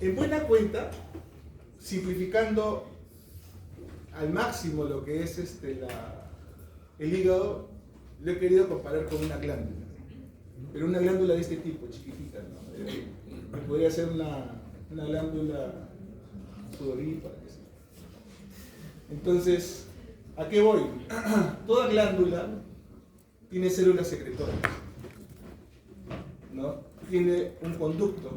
en buena cuenta, simplificando al máximo lo que es el hígado, lo he querido comparar con una glándula. Pero una glándula de este tipo, chiquitita, ¿no? Podría ser una glándula sudorípara. Entonces, ¿a qué voy? Toda glándula tiene células secretoras, ¿no? Tiene un conducto,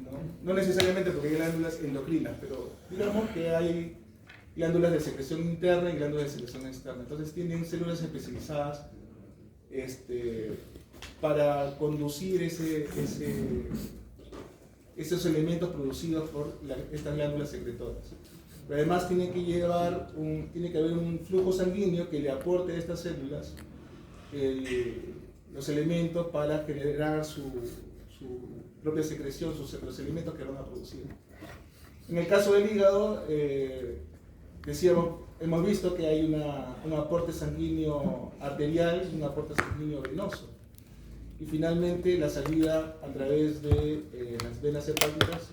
¿no? No necesariamente porque hay glándulas endocrinas, pero digamos que hay glándulas de secreción interna y glándulas de secreción externa. Entonces tienen células especializadas para conducir esos elementos producidos por estas glándulas secretoras. Pero además tiene que haber un flujo sanguíneo que le aporte a estas células los elementos para generar su propia secreción, los elementos que van a producir. En el caso del hígado, hemos visto que hay un aporte sanguíneo arterial y un aporte sanguíneo venoso. Y finalmente la salida a través de las venas hepáticas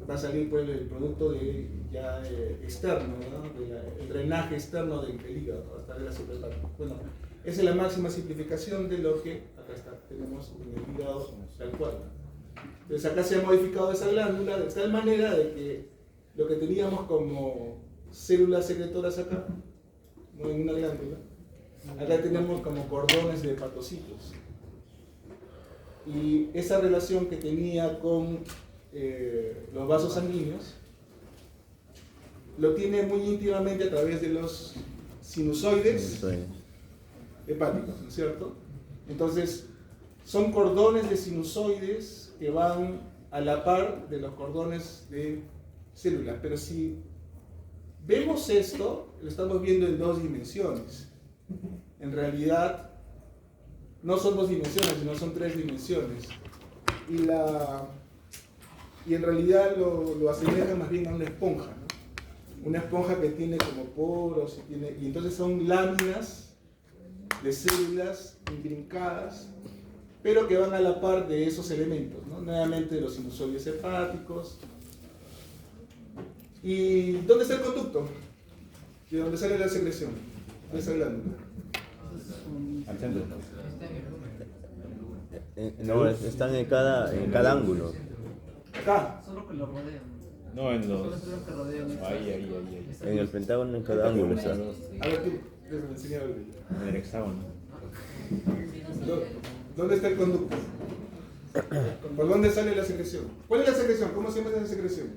va a salir por el producto externo, ¿no? El drenaje externo del hígado, ¿no? Hasta la suprahepática. Bueno, esa es la máxima simplificación de lo que tenemos en el hígado tal cual. Entonces acá se ha modificado esa glándula de tal manera de que lo que teníamos como células secretoras acá, ¿no? En una glándula, acá tenemos como cordones de hepatocitos. Y esa relación que tenía con los vasos sanguíneos lo tiene muy íntimamente a través de los sinusoides hepáticos, ¿no es cierto? Entonces, son cordones de sinusoides que van a la par de los cordones de células. Pero si vemos esto, lo estamos viendo en dos dimensiones. En realidad, no son dos dimensiones, sino son tres dimensiones. Y en realidad lo asemeja más bien a una esponja, ¿no? Una esponja que tiene como poros y entonces son láminas de células intrincadas, pero que van a la par de esos elementos, ¿no? Nuevamente los sinusoides hepáticos. ¿Y dónde está el conducto? ¿De dónde sale la secreción? De esa glándula. Al centro. No, están en cada ángulo. Acá. Solo que lo rodean. No, en los. Solo es lo que rodean. Ahí. En el pentágono en cada ángulo está. A ver tú, déjame enseñar el video. En el hexágono. ¿Dónde está el conducto? ¿Por dónde sale la secreción? ¿Cuál es la secreción? ¿Cómo se llama esa secreción?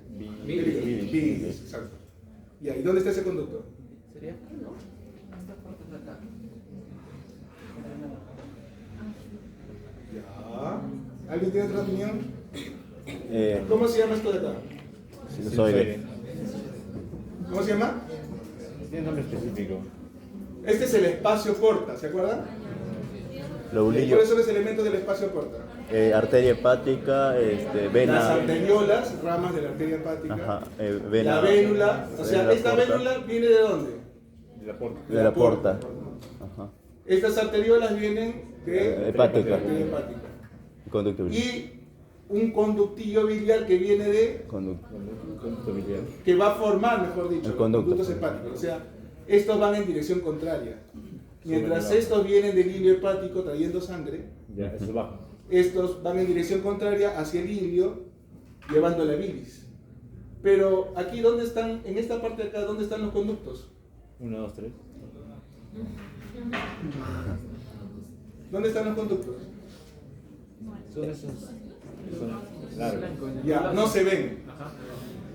Bilis, exacto. ¿Y ahí dónde está ese conducto? ¿Sería acá, no? Esta parte de acá. Ya. ¿Alguien tiene otra opinión? ¿Cómo se llama esto de acá? Sinusoide. ¿Cómo se llama? Tiene nombre específico. Este es el espacio porta, ¿se acuerdan? Lobulillo. ¿Cuáles son los elementos del espacio porta? Arteria hepática, Las vena. arteriolas, ramas de la arteria hepática. Ajá, vena. La vénula, o sea, vena esta porta. vénula viene de dónde? De la porta. De la porta. Ajá. Estas arteriolas vienen de Hepática. la arteria hepática. Conducto biliar. Y un conductillo biliar que viene de, Conducto biliar. que va a formar, mejor dicho, El conducto. conductos hepáticos. O sea, estos van en dirección contraria. Mientras Sobre estos vienen del hilio hepático trayendo sangre, Ya, eso es bajo. estos van en dirección contraria hacia el hilio, llevando la bilis. Pero aquí, ¿dónde están? En esta parte de acá, ¿dónde están los conductos? 1, 2, 3. ¿Dónde están los conductos? Son esos. Son largos. Ya, no se ven.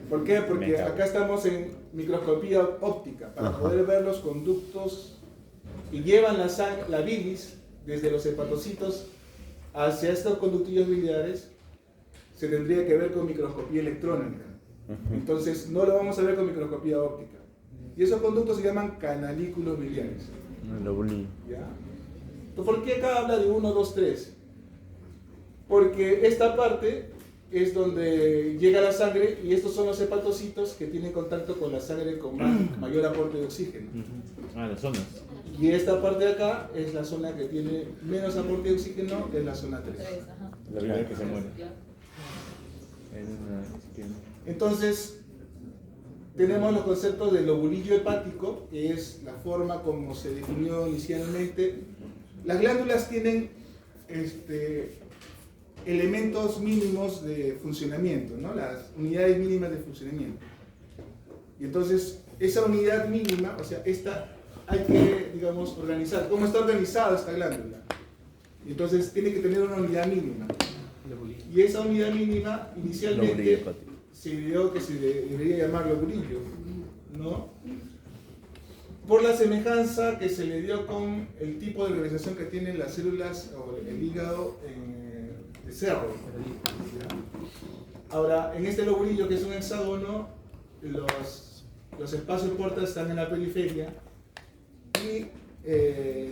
¿Por qué? Porque acá estamos en microscopía óptica, para poder ver los conductos que llevan la bilis desde los hepatocitos hacia estos conductillos biliares. Se tendría que ver con microscopía electrónica. Entonces no lo vamos a ver con microscopía óptica. Y esos conductos se llaman canalículos biliares. Lobulillo. ¿Ya? ¿Por qué acá habla de 1, 2, 3? Porque esta parte es donde llega la sangre y estos son los hepatocitos que tienen contacto con la sangre con mayor aporte de oxígeno. Las zonas. Y esta parte de acá es la zona que tiene menos aporte de oxígeno, que es la zona 3. La primera que se muere. Entonces, tenemos los conceptos del lobulillo hepático, que es la forma como se definió inicialmente. Las glándulas tienen elementos mínimos de funcionamiento, ¿no? Las unidades mínimas de funcionamiento. Y entonces, esa unidad mínima, o sea, esta hay que, digamos, organizar. ¿Cómo está organizada esta glándula? Y entonces, tiene que tener una unidad mínima. Y esa unidad mínima, inicialmente, se ideó que se debería llamar lobulillo, ¿no? Por la semejanza que se le dio con el tipo de organización que tienen las células o el hígado de cerdo. Ahora, en este lobulillo, que es un hexágono, los espacios porta están en la periferia y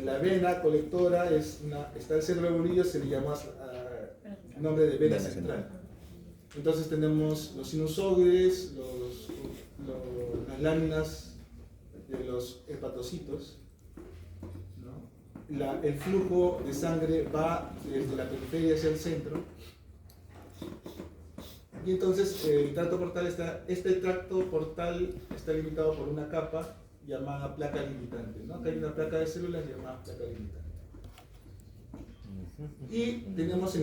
la vena colectora está el centro del lobulillo, se le llama nombre de vena central. Entonces tenemos los sinusoides, las láminas de los hepatocitos, ¿no? El flujo de sangre va desde la periferia hacia el centro. Y entonces este tracto portal está limitado por una capa llamada placa limitante, ¿no? Acá hay una placa de células llamada placa limitante. Y tenemos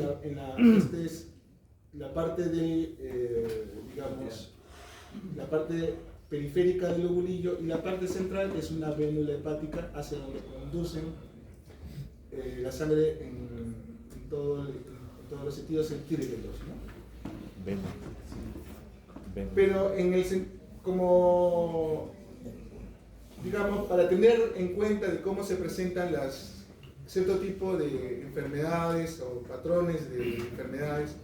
la parte digamos, la parte periférica del lobulillo, y la parte central es una vénula hepática hacia donde conducen la sangre en todos los sentidos circulares, ¿no? Pero como, digamos, para tener en cuenta de cómo se presentan cierto tipo de enfermedades o patrones de enfermedades,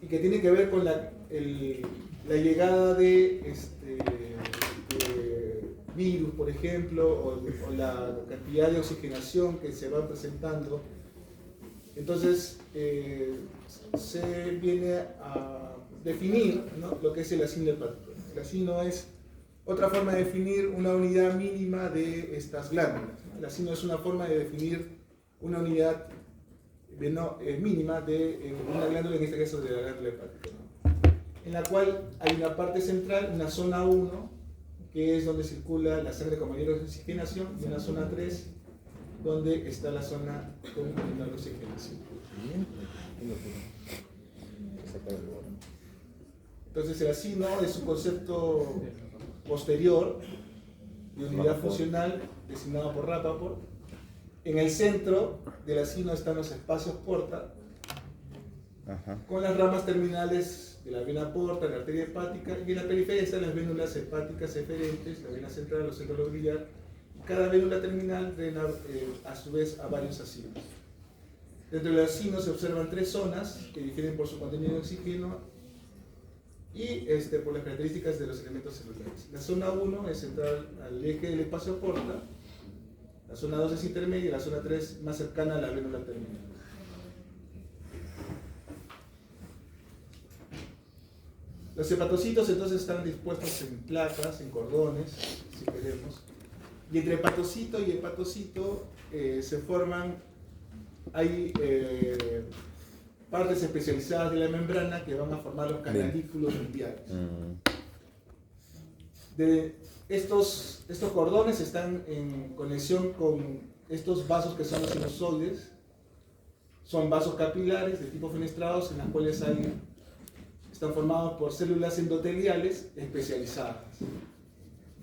y que tiene que ver con la llegada de virus, por ejemplo, o la cantidad de oxigenación que se va presentando. Entonces, se viene a definir, ¿no?, lo que es el asino hepático. El asino es otra forma de definir una unidad mínima de estas glándulas. El asino es una forma de definir una unidad mínima de una glándula, en este caso de la glándula hepática, ¿no?, en la cual hay una parte central, una zona 1, que es donde circula la sangre con mayor oxigenación, y una zona 3, donde está la zona con menor oxigenación. Entonces el asino es un concepto posterior de unidad funcional designado por Rappaport. En el centro del asino están los espacios porta, con las ramas terminales de la vena porta, la arteria hepática, y en la periferia están las vénulas hepáticas eferentes, la vena central, los centros lobular. Cada vénula terminal drena a su vez a varios asinos. Dentro del asino se observan 3 zonas que difieren por su contenido de oxígeno y por las características de los elementos celulares. La zona 1 es central al eje del espacio porta, la zona 2 es intermedia y la zona 3 más cercana a la vénula terminal. Los hepatocitos entonces están dispuestos en placas, en cordones, si queremos, y entre hepatocito y hepatocito se forman, hay partes especializadas de la membrana que van a formar los canalículos radiales. Estos cordones están en conexión con estos vasos que son los sinusoides. Son vasos capilares de tipo fenestrados en los cuales están formados por células endoteliales especializadas,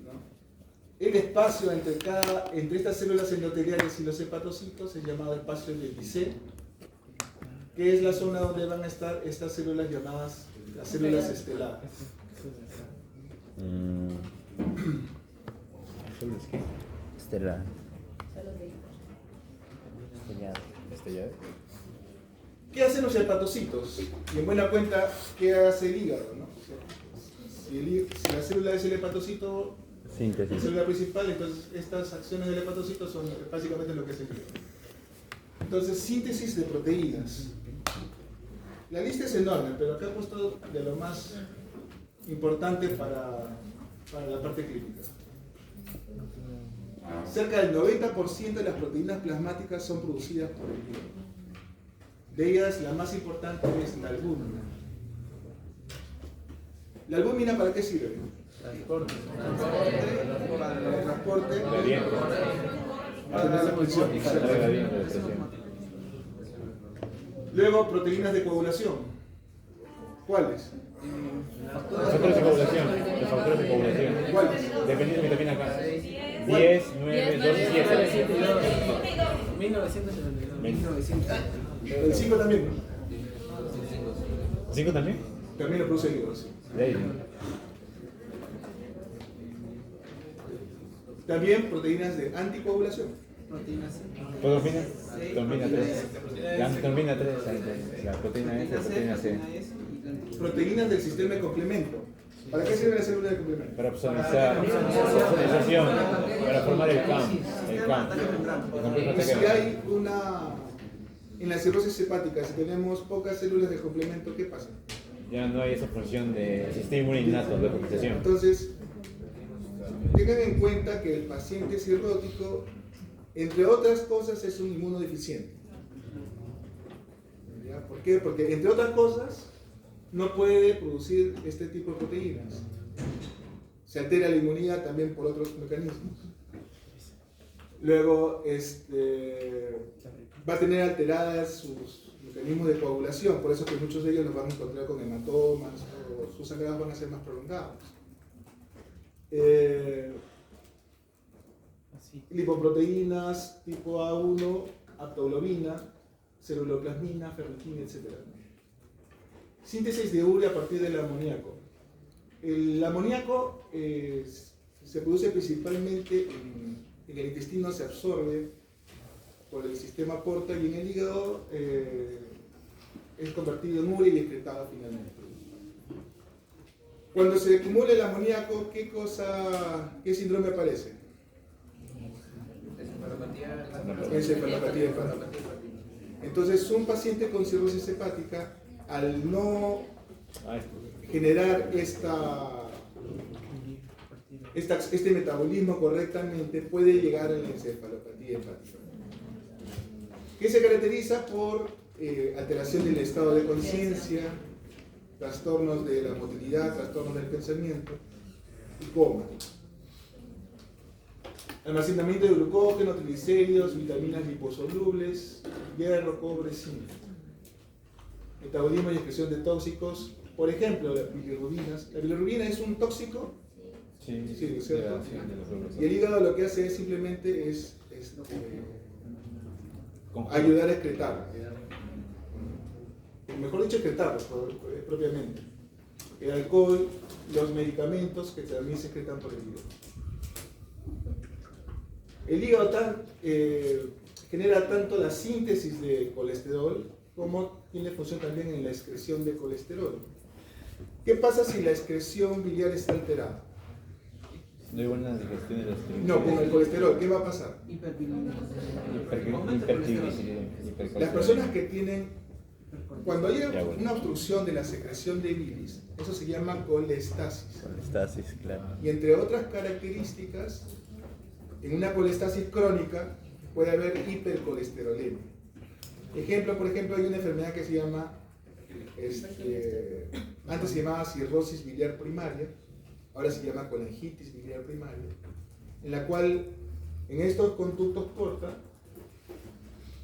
¿no? El espacio entre estas células endoteliales y los hepatocitos es llamado espacio del epicé, que es la zona donde van a estar estas células llamadas las células estelares. Estelar. ¿Estellado? ¿Qué hacen los hepatocitos? Y en buena cuenta, ¿qué hace el hígado, ¿no? O sea, si la célula es el hepatocito, la célula principal, entonces estas acciones del hepatocito son básicamente lo que es el hígado. Entonces, síntesis de proteínas. La lista es enorme, pero acá he puesto de lo más importante para la parte clínica. Cerca del 90% de las proteínas plasmáticas son producidas por el hígado. De ellas, la más importante es la albúmina. ¿La albúmina para qué sirve? Transporte. Para el transporte. La bien. Para tener la presión. La bien, la presión. Luego, proteínas de coagulación. ¿Cuáles? Los factores de coagulación. Los factores de coagulación. ¿Cuáles? Dependiendo de vitamina K. 10, 9, 2 y 7. 1972. El 5 también, ¿no? ¿5 también? También lo produce el hígado, sí. De ahí. También proteínas de anticoagulación. Proteína C. ¿Proteína? Proteína 3. La proteína 3. La proteína S, la proteína C. Proteínas del sistema de complemento. ¿Para qué sirve la célula de complemento? Para opsonización, para formar el CAM. El complejo Y si ataque. hay en la cirrosis hepática, si tenemos pocas células de complemento, ¿qué pasa? Ya no hay esa función de sistema inmune innato de focalización. Entonces, tengan en cuenta que el paciente cirrótico, entre otras cosas, es un inmunodeficiente. ¿Ya? ¿Por qué? Porque, entre otras cosas, no puede producir este tipo de proteínas. Se altera la inmunidad también por otros mecanismos. Luego, va a tener alteradas sus mecanismos de coagulación, por eso que muchos de ellos los van a encontrar con hematomas o sus sangrados van a ser más prolongados. Lipoproteínas tipo A1, aptoglobina, ceruloplasmina, ferritina, etc. Síntesis de urea a partir del amoníaco. El amoníaco se produce principalmente en el intestino, se absorbe por el sistema porta y en el hígado es convertido en urea y excretado finalmente. Cuando se acumula el amoníaco, ¿qué síndrome aparece? Encefalopatía hepática. Entonces, un paciente con cirrosis hepática, al no generar este metabolismo correctamente, puede llegar a la encefalopatía hepática, que se caracteriza por alteración del estado de conciencia, trastornos de la motilidad, trastornos del pensamiento y coma. Almacenamiento de glucógeno, triglicéridos, vitaminas liposolubles, hierro, cobre, zinc. Metabolismo y excreción de tóxicos, por ejemplo, las bilirrubinas. ¿La bilirrubina es un tóxico? Sí, Sí, ¿cierto? sí, Y el hígado lo que hace es simplemente ayudar a excretar. Mejor dicho, excretar propiamente. El alcohol, los medicamentos que también se excretan por el hígado. El hígado genera tanto la síntesis de colesterol como tiene función también en la excreción de colesterol. ¿Qué pasa si la excreción biliar está alterada? No hay buena digestión de los triglicéridos. No, con el colesterol, ¿qué va a pasar? Las personas que tienen, cuando hay una obstrucción de la secreción de bilis, eso se llama colestasis. Colestasis, claro. Y entre otras características, en una colestasis crónica puede haber hipercolesterolemia. Por ejemplo, hay una enfermedad que se llama, antes se llamaba cirrosis biliar primaria, ahora se llama colangitis biliar primaria, en la cual en estos conductos porta,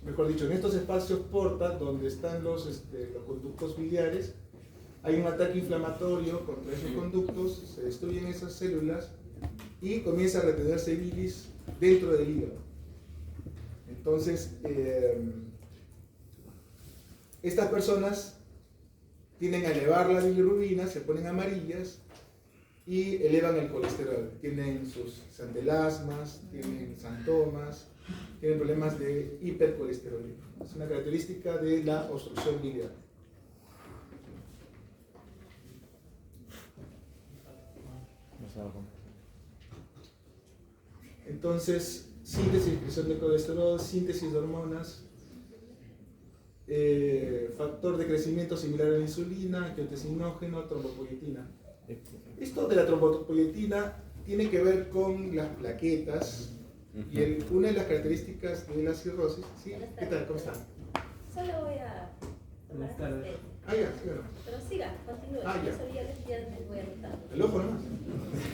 mejor dicho, en estos espacios porta donde están los conductos biliares, hay un ataque inflamatorio contra esos conductos, se destruyen esas células y comienza a retenerse bilis dentro del hígado. Entonces, estas personas tienden a elevar la bilirrubina, se ponen amarillas y elevan el colesterol. Tienen sus santelasmas, tienen santomas, tienen problemas de hipercolesterolemia. Es una característica de la obstrucción biliar. Entonces, síntesis y excreción de colesterol, síntesis de hormonas, factor de crecimiento similar a la insulina, angiotensinógeno, trombopoyetina. Esto de la trombopoyetina tiene que ver con las plaquetas Y una de las características de la cirrosis, ¿sí? ¿Qué tal? ¿Cómo están? Solo voy a tomar Buenas tardes. asistencia. Ah, ya, claro. Pero siga, continúe. Ah, ya. Yo sabía que ya les voy a anotar. El ojo nomás.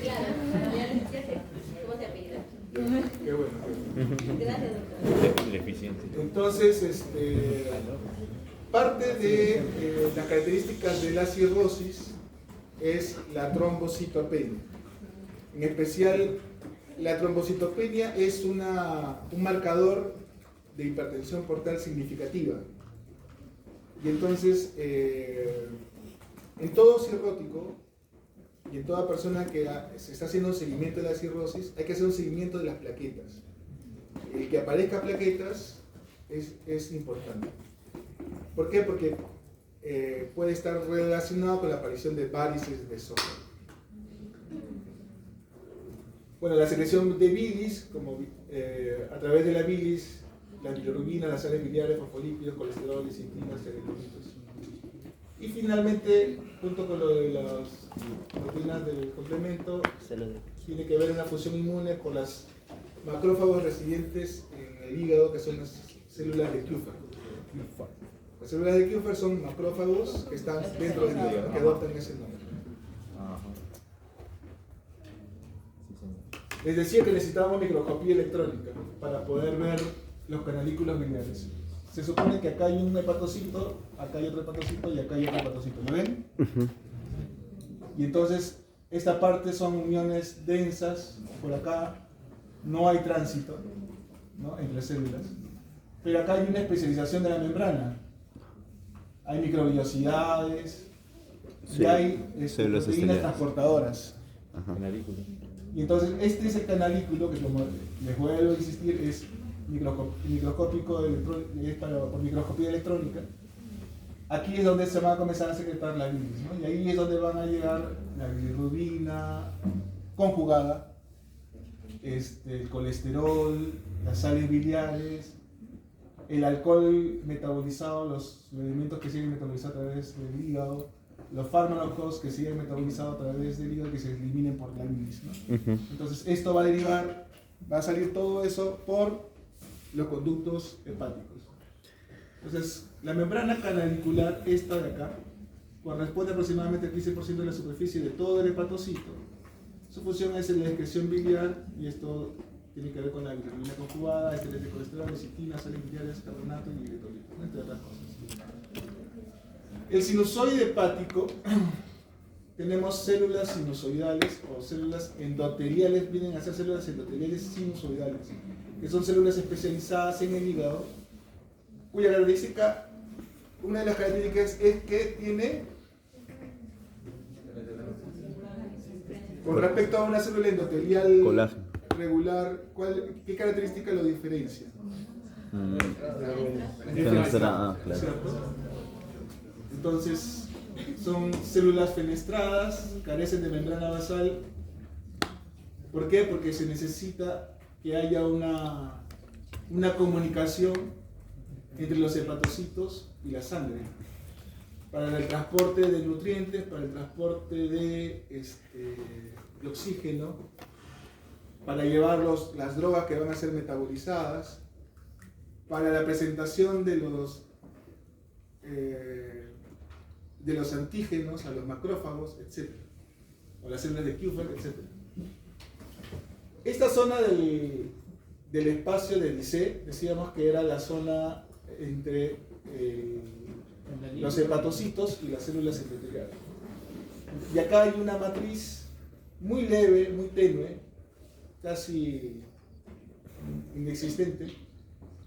Claro, ya sé cómo se apellida. Qué bueno, qué bueno. Gracias, doctor. El eficiente. Entonces, parte de las características de la cirrosis es la trombocitopenia. En especial, la trombocitopenia es un marcador de hipertensión portal significativa. Y entonces, en todo cirrótico y en toda persona que se está haciendo un seguimiento de la cirrosis, hay que hacer un seguimiento de las plaquetas. El que aparezca plaquetas es importante. ¿Por qué? Porque puede estar relacionado con la aparición de varices de Soper. Bueno, la secreción de bilis, a través de la bilis, la bilirrubina, las sales biliares, fosfolípidos, colesterol, lecistinas, electrolitos. Y finalmente, junto con lo de las proteínas del complemento, tiene que ver una función inmune por las macrófagos residentes en el hígado, que son las células de Kupffer. Las células de Kupffer son macrófagos que están dentro del hígado, que adoptan ese nombre. Les decía que necesitábamos microscopía electrónica para poder ver los canalículos biliares. Se supone que acá hay un hepatocito, acá hay otro hepatocito y acá hay otro hepatocito. ¿Lo ven? Y entonces, esta parte son uniones densas. Por acá no hay tránsito, ¿no?, entre células. Pero acá hay una especialización de la membrana. Hay microvellosidades y hay proteínas transportadoras. Canalículo. Y entonces este es el canalículo que, como les vuelvo a insistir, es microscópico, es por microscopía electrónica. Aquí es donde se va a comenzar a secretar la bilis, ¿no? Y ahí es donde van a llegar la bilirrubina conjugada, el colesterol, las sales biliares, el alcohol metabolizado, los elementos que siguen metabolizados a través del hígado, los fármacos que siguen metabolizados a través del hígado que se eliminen por la bilis, ¿no? Entonces esto va a derivar, va a salir todo eso por los conductos hepáticos. Entonces la membrana canalicular, esta de acá, corresponde aproximadamente al 15% de la superficie de todo el hepatocito. Su función es la excreción biliar y esto tiene que ver con la bilirrubina conjugada, esteroles de colesterol, lecitina, sales biliares, carbonato y electrolitos, entre otras cosas. El sinusoide hepático, tenemos células sinusoidales o células endoteliales, vienen a ser células endoteliales sinusoidales, que son células especializadas en el hígado, cuya característica, una de las características es que tiene, con respecto a una célula endotelial colágeno regular, ¿qué característica lo diferencia? Fenestrada, claro. ¿Cierto? Entonces, son células fenestradas, carecen de membrana basal. ¿Por qué? Porque se necesita que haya una comunicación entre los hepatocitos y la sangre para el transporte de nutrientes, para el transporte de oxígeno, para llevar las drogas que van a ser metabolizadas, para la presentación de los antígenos a los macrófagos, etc. O las células de Kupffer, etc. Esta zona del espacio de Dice, decíamos que era la zona entre los hepatocitos y las células endoteliales. Y acá hay una matriz muy leve, muy tenue, casi inexistente,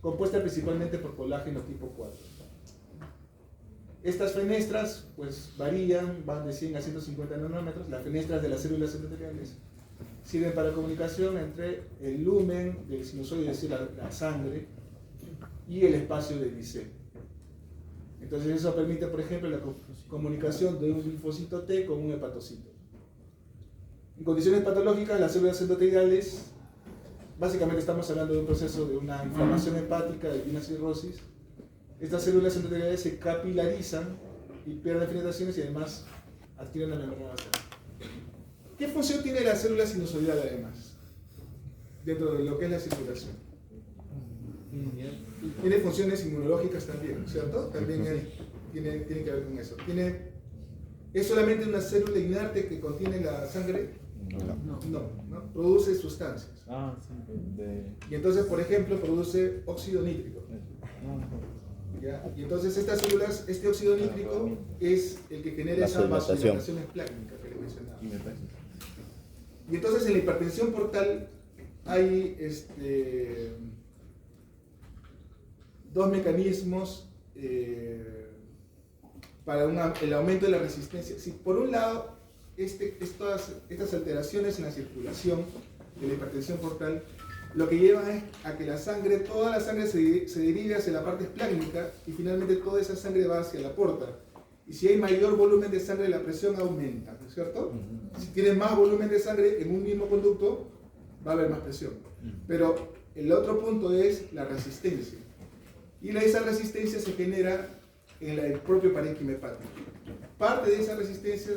compuesta principalmente por colágeno tipo 4. Estas fenestras pues varían, van de 100 a 150 nanómetros. Las fenestras de las células endoteliales sirven para comunicación entre el lumen del sinusoide, es decir, la sangre, y el espacio de Dice. Entonces eso permite, por ejemplo, la comunicación de un linfocito T con un hepatocito. En condiciones patológicas, las células endoteliales, básicamente estamos hablando de un proceso de una inflamación hepática, de una cirrosis. Estas células endoteliales se capilarizan y pierden penetraciones y además adquieren la membrana basal. ¿Qué función tiene la célula sinusoidal además? dentro de lo que es la circulación. Tiene funciones inmunológicas también, ¿cierto? También tiene que ver con eso. ¿Es solamente una célula inerte que contiene la sangre? No. Produce sustancias. Ah, sí. Y entonces, por ejemplo, produce óxido nítrico. ¿Ya? Y entonces estas células, este óxido nítrico es el que genera esa vasodilatación esplácnica que le mencionaba. Y entonces en la hipertensión portal hay dos mecanismos para el aumento de la resistencia. Si por un lado estas alteraciones en la circulación de la hipertensión portal lo que llevan es a que toda la sangre se derive hacia la parte esplácnica y finalmente toda esa sangre va hacia la porta. Y si hay mayor volumen de sangre, la presión aumenta, ¿no es cierto? Si tiene más volumen de sangre en un mismo conducto, va a haber más presión. Pero el otro punto es la resistencia. Y esa resistencia se genera en el propio parénquima hepático. Parte de esa resistencia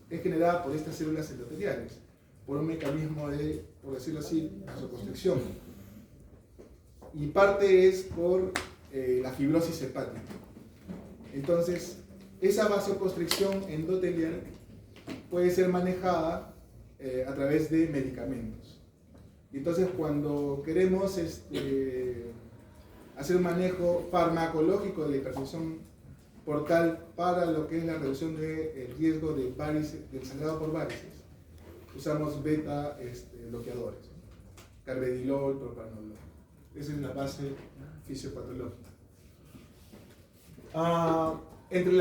es generada por estas células endoteliales, por un mecanismo de, por decirlo así, vasoconstricción. Y parte es por la fibrosis hepática. Entonces, esa vasoconstricción endotelial puede ser manejada a través de medicamentos. Entonces, cuando queremos hacer un manejo farmacológico de la hipertensión portal para lo que es la reducción del riesgo de varices, del sangrado por varices, usamos beta bloqueadores, ¿no? Carvedilol, propranolol. Esa es la base fisiopatológica. Entre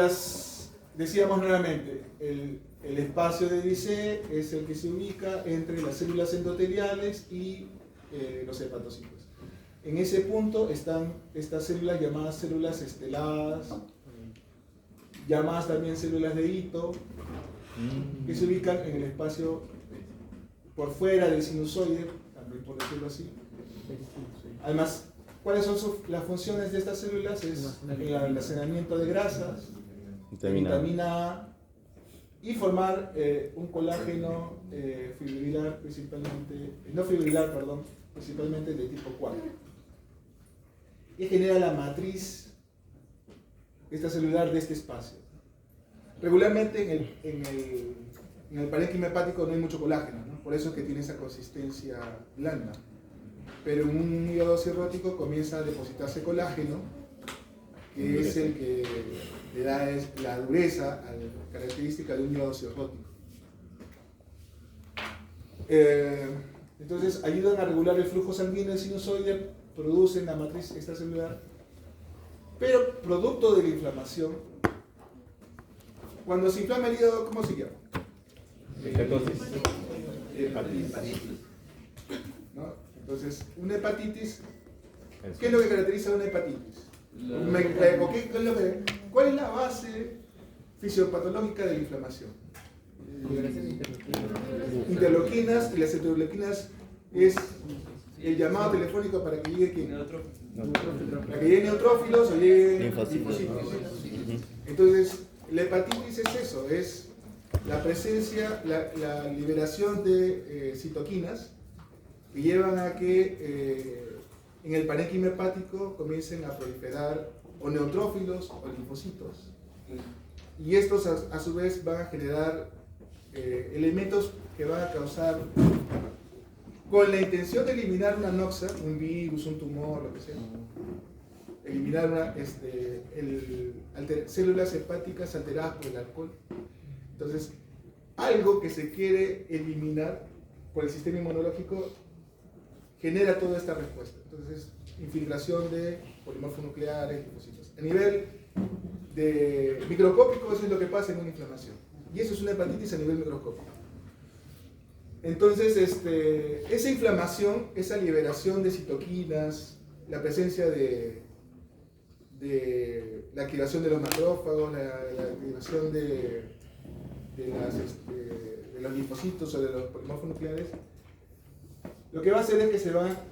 decíamos nuevamente, el espacio de Dice es el que se ubica entre las células endoteliales y los hepatocitos. En ese punto están estas células llamadas células esteladas, llamadas también células de Ito, que se ubican en el espacio por fuera del sinusoide, también por decirlo así. Además, ¿cuáles son las funciones de estas células? Es el almacenamiento de grasas, vitamina A, y formar un colágeno fibrilar principalmente, principalmente de tipo 4. Y genera la matriz extracelular de este espacio. Regularmente en el parénquima hepático no hay mucho colágeno, ¿no? Por eso es que tiene esa consistencia blanda. Pero en un hígado cirrótico comienza a depositarse colágeno, que es el que le da la dureza característica de un hígado cirrótico. Entonces ayudan a regular el flujo sanguíneo del sinusoide, producen la matriz extracelular, pero producto de la inflamación, cuando se inflama el hígado, ¿cómo se llama? Hepatitis. ¿No? Entonces, una hepatitis, ¿qué es lo que caracteriza a una hepatitis? ¿Cuál es la base fisiopatológica de la inflamación? Interleuquinas, y las interleuquinas es el llamado telefónico para que llegue ¿quién? Para que lleguen neutrófilos o lleguen linfocitos. Entonces, la hepatitis es eso, es la presencia, la liberación de citoquinas que llevan a que en el parénquima hepático comiencen a proliferar o neutrófilos o linfocitos. Y estos a su vez van a generar elementos que van a causar, con la intención de eliminar una noxa, un virus, un tumor, lo que sea, eliminar células hepáticas alteradas por el alcohol. Entonces, algo que se quiere eliminar por el sistema inmunológico genera toda esta respuesta. Entonces, infiltración de polimorfos nucleares, linfocitos. A nivel de microscópico, eso es lo que pasa en una inflamación. Y eso es una hepatitis a nivel microscópico. Entonces, esa inflamación, esa liberación de citoquinas, la presencia de la activación de los macrófagos, la activación de los linfocitos o de los polimorfos nucleares, lo que va a hacer es que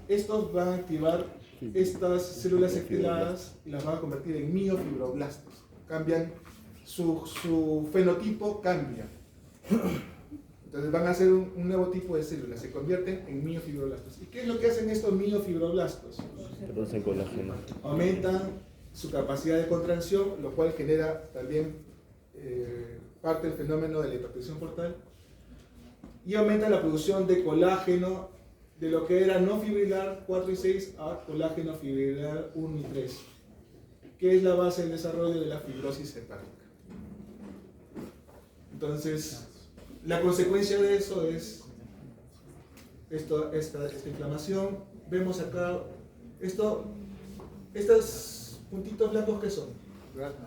estos van a activar estas células esteladas y las van a convertir en miofibroblastos. Cambian, su fenotipo cambia. Entonces van a hacer un nuevo tipo de células, se convierten en miofibroblastos. ¿Y qué es lo que hacen estos miofibroblastos? Producen colágeno. Aumentan su capacidad de contracción, lo cual genera también parte del fenómeno de la hipertensión portal, y aumenta la producción de colágeno de lo que era no fibrilar 4 y 6 a colágeno fibrilar 1 y 3, que es la base del desarrollo de la fibrosis hepática. Entonces, la consecuencia de eso es esta inflamación. Vemos acá, estos puntitos blancos, ¿qué son? Grasa.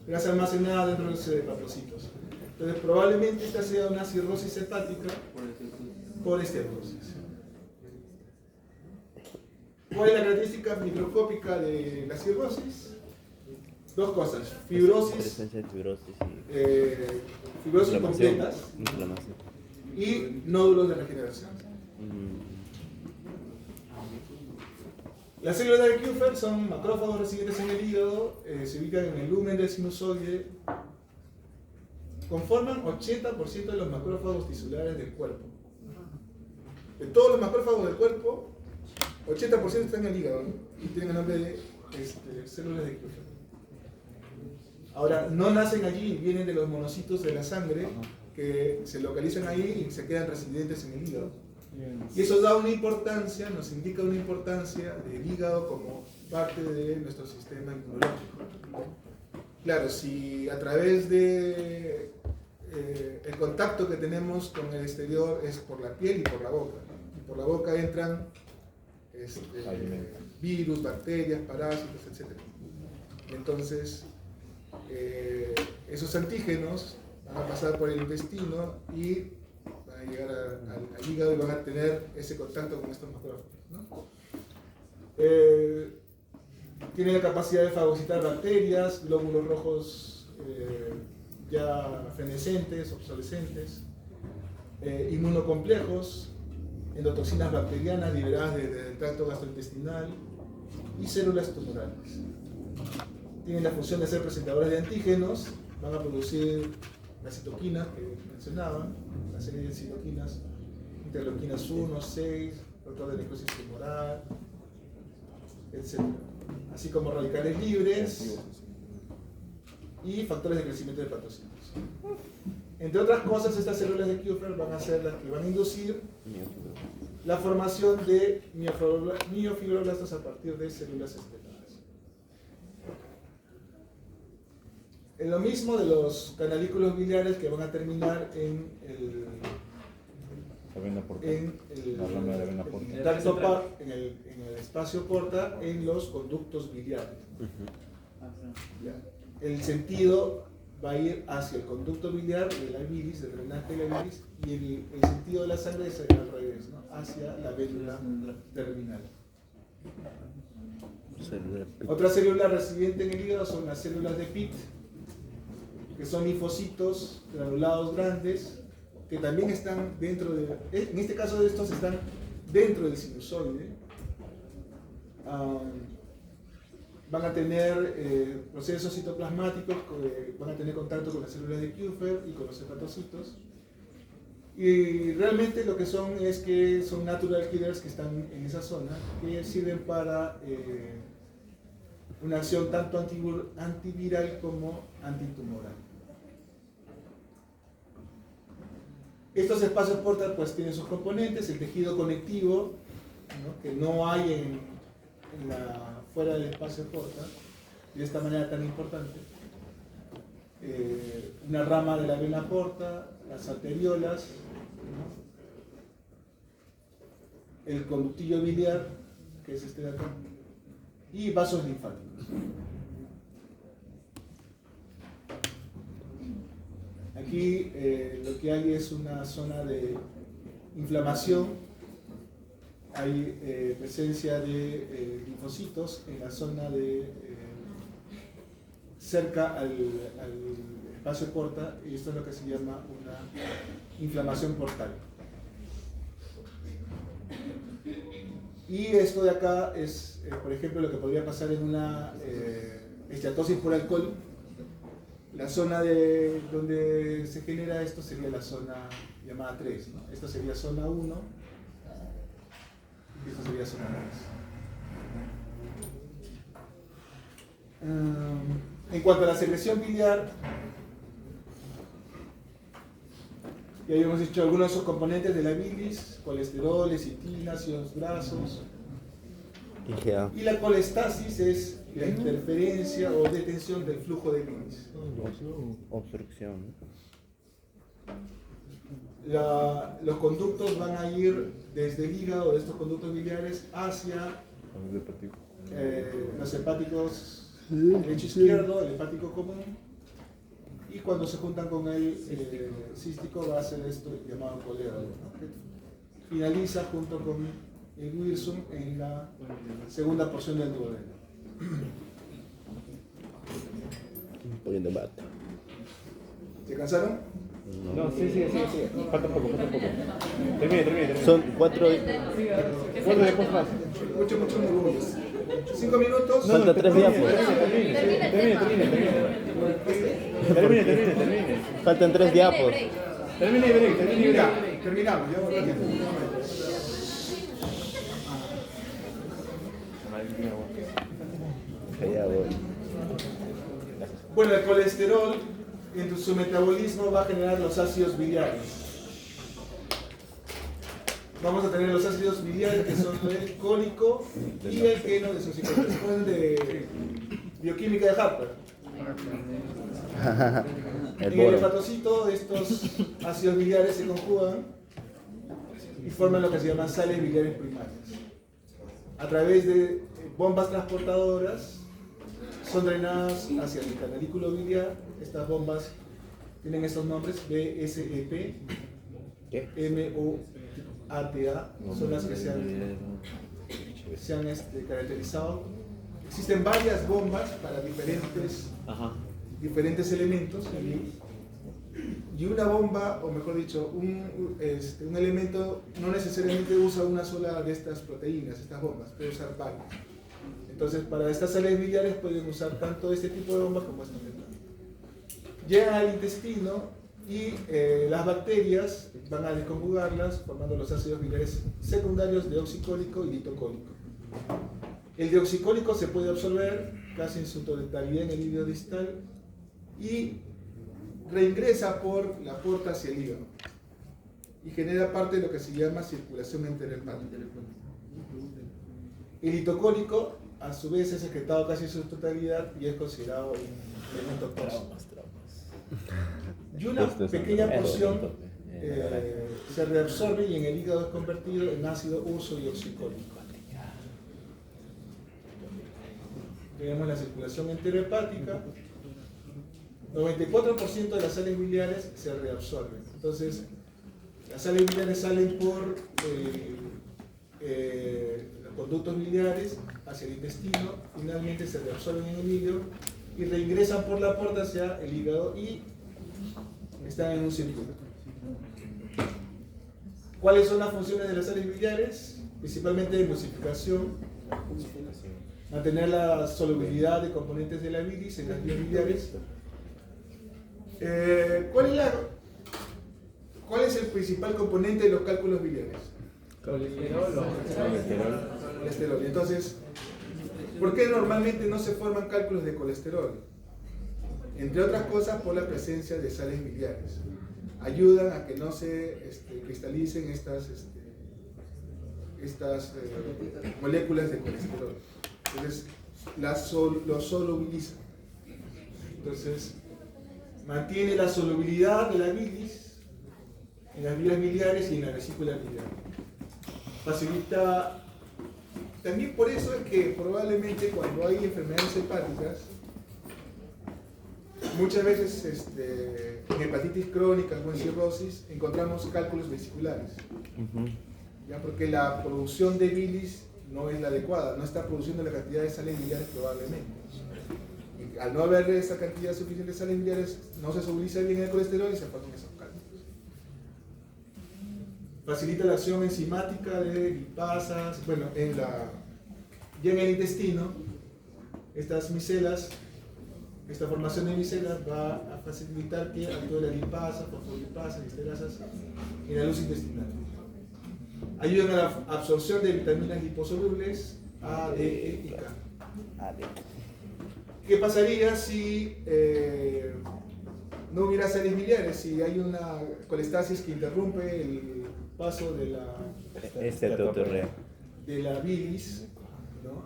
Grasa almacenada dentro de los hepatocitos. Entonces, probablemente esta sea una cirrosis hepática por esteatosis. ¿Cuál es la característica microscópica de la cirrosis? Dos cosas: fibrosis, Presencia de fibrosis fibrosis inflamación. completas Inflamación. y nódulos de regeneración. Las células de Kupffer son macrófagos residentes en el hígado, se ubican en el lumen del sinusoide, conforman 80% de los macrófagos tisulares del cuerpo. De todos los macrófagos del cuerpo, 80% están en el hígado, ¿no? Y tienen el nombre de células de Kupffer. Ahora, no nacen allí, vienen de los monocitos de la sangre que se localizan ahí y se quedan residentes en el hígado. Y eso da una importancia, nos indica una importancia del hígado como parte de nuestro sistema inmunológico. Claro, si a través de el contacto que tenemos con el exterior es por la piel y por la boca, ¿no? Y por la boca entran virus, bacterias, parásitos, etc. Entonces, esos antígenos van a pasar por el intestino y van a llegar al hígado y van a tener ese contacto con estos macrófagos, ¿no? Tiene la capacidad de fagocitar bacterias, glóbulos rojos ya fenecentes, obsolescentes, inmunocomplejos, endotoxinas bacterianas liberadas desde el tracto gastrointestinal y células tumorales. Tienen la función de ser presentadores de antígenos, van a producir las citoquinas que mencionaban, la serie de citoquinas, interleuquinas 1, 6, factor de necrosis tumoral, etc. Así como radicales libres y factores de crecimiento de hepatocitos. Entre otras cosas, estas células de Kupffer van a ser las que van a inducir la formación de miofibroblastos a partir de células estelares. En lo mismo de los canalículos biliares que van a terminar en el espacio porta, en los conductos biliares. El sentido va a ir hacia el conducto biliar de la bilis, del drenaje de la bilis, y el sentido de la sangre es al revés, ¿no? Hacia la vélula terminal. Otra célula residente en el hígado son las células de Pitt, que son linfocitos granulados grandes, que también están dentro de, en este caso de estos están dentro del sinusoide. Van a tener procesos citoplasmáticos, van a tener contacto con las células de Kupffer y con los hepatocitos. Y realmente lo que son es que son natural killers que están en esa zona, que sirven para una acción tanto antiviral como antitumoral. Estos espacios portal pues tienen sus componentes, el tejido conectivo, ¿no? Que no hay fuera del espacio portal, de esta manera tan importante. Una rama de la vena porta, las arteriolas, ¿no? El conductillo biliar, que es este de acá, y vasos linfáticos. Aquí lo que hay es una zona de inflamación, hay presencia de linfocitos en la zona de cerca al espacio porta, y esto es lo que se llama una inflamación portal. Y esto de acá es, por ejemplo, lo que podría pasar en una esteatosis por alcohol. La zona donde se genera esto sería la zona llamada 3, ¿no? Esto sería zona 1 y esto sería zona 3. En cuanto a la secreción biliar, ya habíamos dicho algunos de esos componentes de la bilis: colesterol, lecitina, ácidos grasos. IgA. Y la colestasis es la interferencia o detención del flujo de bilis. Obstrucción. Los conductos van a ir desde el hígado de estos conductos biliares hacia los hepáticos derecho izquierdo, el hepático común, y cuando se juntan con el cístico va a ser esto llamado colédono, ¿no? Que finaliza junto con el wirsum en la segunda porción del duodeno. Un poquito más. ¿Se cansaron? No, sí. Falta poco. Termine. Son 4. Cuatro después más. Mucho murmullos. 5 minutos. Falta 3 diapos. Termine. Faltan 3 diapos. Termine y break. Ya, terminamos. Ya voy. Bueno, el colesterol en su metabolismo va a generar los ácidos biliares. Vamos a tener los ácidos biliares que son el cólico y el queno de sus de bioquímica de Harper. En el hepatocito estos ácidos biliares se conjugan y forman lo que se llaman sales biliares primarias. A través de bombas transportadoras son drenadas hacia el canalículo biliar. Estas bombas tienen estos nombres: BSEP, MOATA, son las que se han caracterizado. Existen varias bombas para diferentes elementos, y una bomba, o mejor dicho, un elemento no necesariamente usa una sola de estas proteínas, estas bombas, puede usar varias. Entonces, para estas sales biliares pueden usar tanto este tipo de bombas como esta otra. Llegan al intestino y las bacterias van a desconjugarlas formando los ácidos biliares secundarios deoxicólico y litocólico. El deoxicólico se puede absorber casi en su totalidad en el hígado distal y reingresa por la porta hacia el hígado y genera parte de lo que se llama circulación enterohepática. El litocólico, a su vez, es excretado casi en su totalidad y es considerado un elemento tóxico. Y una pequeña porción se reabsorbe y en el hígado es convertido en ácido uso y oxicólico. Tenemos la circulación enterohepática. 94% de las sales biliares se reabsorben. Entonces, las sales biliares salen por los conductos biliares hacia el intestino, finalmente se reabsorben en el hígado y reingresan por la puerta hacia el hígado y están en un círculo. ¿Cuáles son las funciones de las sales biliares? Principalmente emulsificación, mantener la solubilidad de componentes de la bilis en las vías biliares. ¿Cuál es el principal componente de los cálculos biliares? Colesterol. Entonces, ¿por qué normalmente no se forman cálculos de colesterol? Entre otras cosas, por la presencia de sales biliares. Ayudan a que no se cristalicen estas moléculas de colesterol. Entonces, lo solubilizan. Entonces, mantiene la solubilidad de la bilis en las vías biliares y en la vesícula biliar. Facilita. También por eso es que probablemente cuando hay enfermedades hepáticas, muchas veces en hepatitis crónica o en cirrosis encontramos cálculos vesiculares. ¿Ya? Porque la producción de bilis no es la adecuada, no está produciendo la cantidad de sales biliares probablemente. Y al no haber esa cantidad suficiente de sales biliares, no se solubiliza bien el colesterol y se forman esos cálculos. Facilita la acción enzimática de lipasas. Bueno, ya en el intestino, estas micelas Esta formación de micelas va a facilitar que actúe la lipasa, fosfolipasa, esterasas en la luz intestinal. Ayudan a la absorción de vitaminas liposolubles A, D, E y K. ¿Qué pasaría si no hubiera sales biliares? Si hay una colestasis que interrumpe el paso de la bilis, ¿no?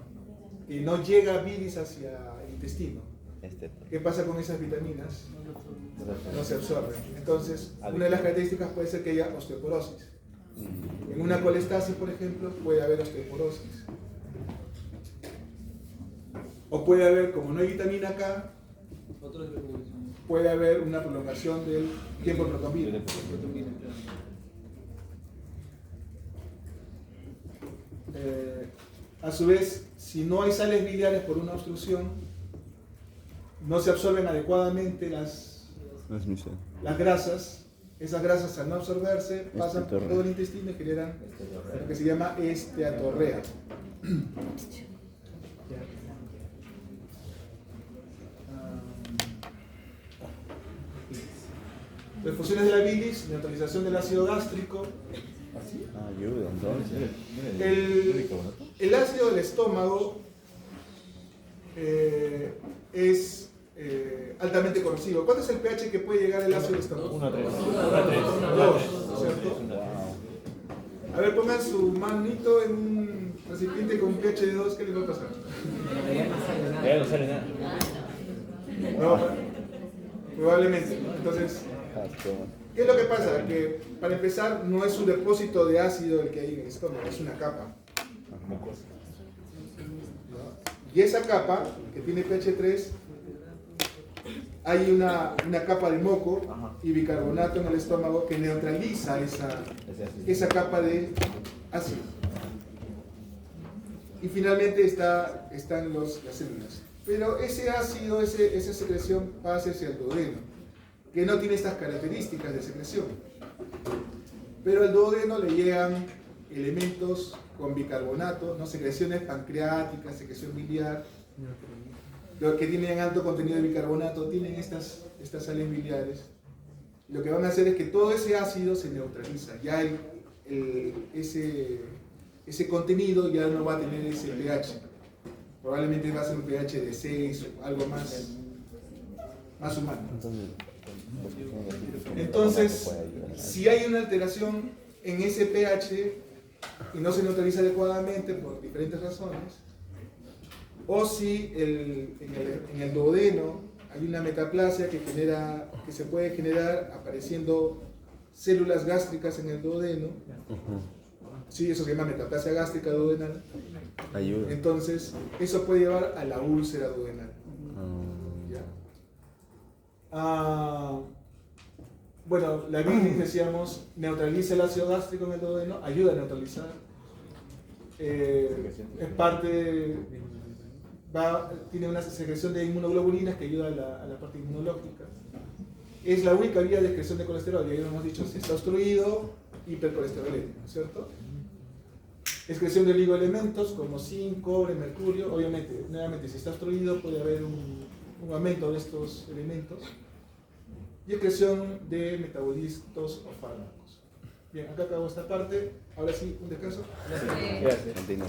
Y no llega bilis hacia el intestino. ¿Qué pasa con esas vitaminas? No se absorben. Entonces, una de las características puede ser que haya osteoporosis. En una colestasis, por ejemplo, puede haber osteoporosis. O puede haber, como no hay vitamina K, puede haber una prolongación del tiempo de protombina. A su vez, si no hay sales biliares por una obstrucción, no se absorben adecuadamente las grasas. Esas grasas, al no absorberse, pasan por todo el intestino y generan lo que se llama esteatorrea. Perfusiones de la bilis, neutralización del ácido gástrico. Ayuda, entonces. El ácido del estómago es altamente corrosivo. ¿Cuánto es el pH que puede llegar el ácido del estómago? 1 a 3. 2, ¿cierto? A ver, pongan su manito en un recipiente con un pH de 2, ¿qué les va a pasar? Ya no sale nada. No, probablemente, ¿no? Entonces, ¿qué es lo que pasa? Que para empezar no es un depósito de ácido el que hay en el estómago, es una capa. Mucosa. Y esa capa, que tiene pH 3, hay una capa de moco y bicarbonato en el estómago que neutraliza esa capa de ácido. Y finalmente están las células. Pero ese ácido, esa secreción pasa hacia el duodeno, que no tiene estas características de secreción. Pero al duodeno le llegan elementos con bicarbonato, ¿no? Secreciones pancreáticas, secreción biliar, los que tienen alto contenido de bicarbonato tienen estas sales biliares. Lo que van a hacer es que todo ese ácido se neutraliza, ya ese contenido ya no va a tener ese pH, probablemente va a ser un pH de 6 o algo más humano. Entonces, si hay una alteración en ese pH y no se neutraliza adecuadamente por diferentes razones, o si en el duodeno hay una metaplasia que se puede generar apareciendo células gástricas en el duodeno, sí, eso se llama metaplasia gástrica duodenal. Ayuda. Entonces, eso puede llevar a la úlcera duodenal. Bueno, la bilis, decíamos, neutraliza el ácido gástrico en el duodeno, ayuda a neutralizar. Es parte, tiene una secreción de inmunoglobulinas que ayuda a la parte inmunológica. Es la única vía de excreción de colesterol, y ahí hemos dicho, si está obstruido, hipercolesterolemia, ¿no es cierto? Excreción de oligoelementos como zinc, cobre, mercurio. Obviamente, nuevamente, si está obstruido puede haber un aumento de estos elementos. Y excreción de metabolitos o fármacos. Bien, acá acabo esta parte. Ahora sí, un descanso. Gracias. Continúa.